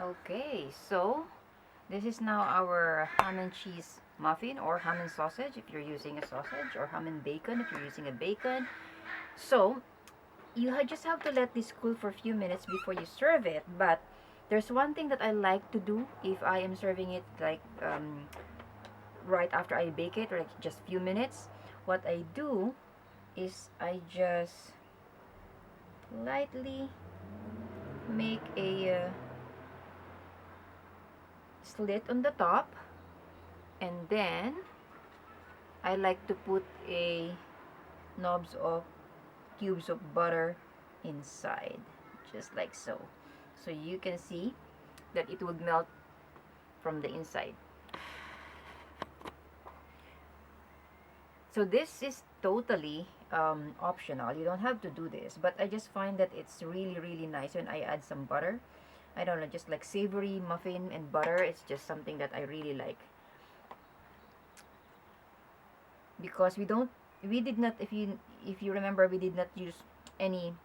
Okay, so this is now our ham and cheese muffin or ham and sausage if you're using a sausage, or ham and bacon if you're using a bacon. So just have to let this cool for a few minutes before you serve it. But there's one thing that I like to do if I am serving it, like right after I bake it, or like just few minutes. What I do is I just lightly make a slit on the top, and then I like to put a knobs of cubes of butter inside, just like so. So you can see that it would melt from the inside. So this is totally optional. You don't have to do this, but I just find that it's really nice when I add some butter. I don't know, just like savory muffin and butter. It's just something that I really like. Because we did not, if you remember, we did not use any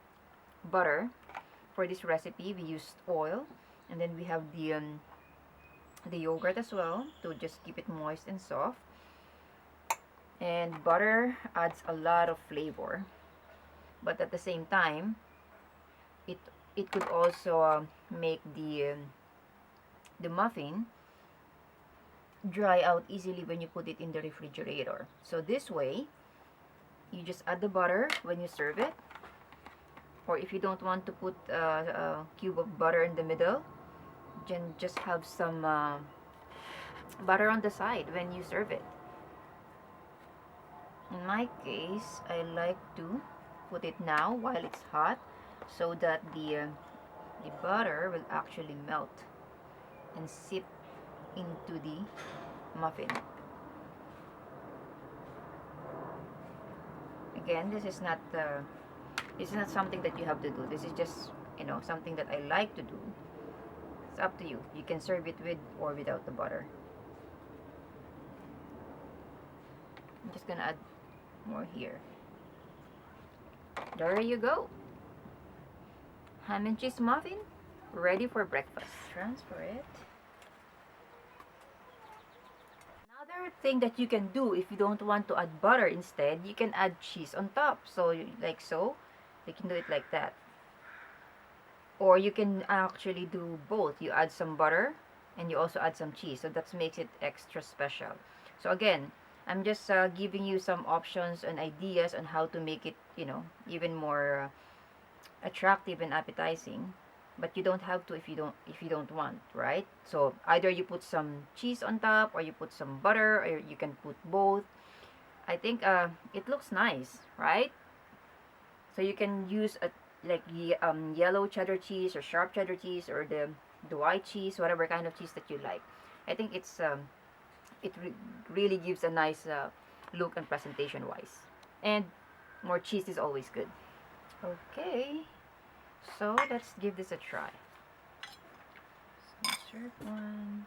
butter for this recipe. We used oil, and then we have the yogurt as well to just keep it moist and soft. And butter adds a lot of flavor, but at the same time, it it could also make the muffin dry out easily when you put it in the refrigerator. So this way, you just add the butter when you serve it, or if you don't want to put a cube of butter in the middle, then just have some butter on the side when you serve it. In my case, I like to put it now while it's hot, so that the butter will actually melt and sip into the muffin. Again, this is not something that you have to do. This is just, something that I like to do. It's up to you. You can serve it with or without the butter. I'm just gonna add more here. There you go. Ham and cheese muffin ready for breakfast. Transfer it. Another thing that you can do, if you don't want to add butter, instead you can add cheese on top. So like so, you can do it like that. Or you can actually do both. You add some butter and you also add some cheese. So that makes it extra special. So again, I'm just giving you some options and ideas on how to make it, even more attractive and appetizing. But you don't have to if you don't want, right? So either you put some cheese on top, or you put some butter, or you can put both. I think it looks nice, right? So you can use a like yellow cheddar cheese, or sharp cheddar cheese, or the white cheese, whatever kind of cheese that you like. I think it really gives a nice look and presentation wise. And more cheese is always good. Okay, so let's give this a try. Insert one.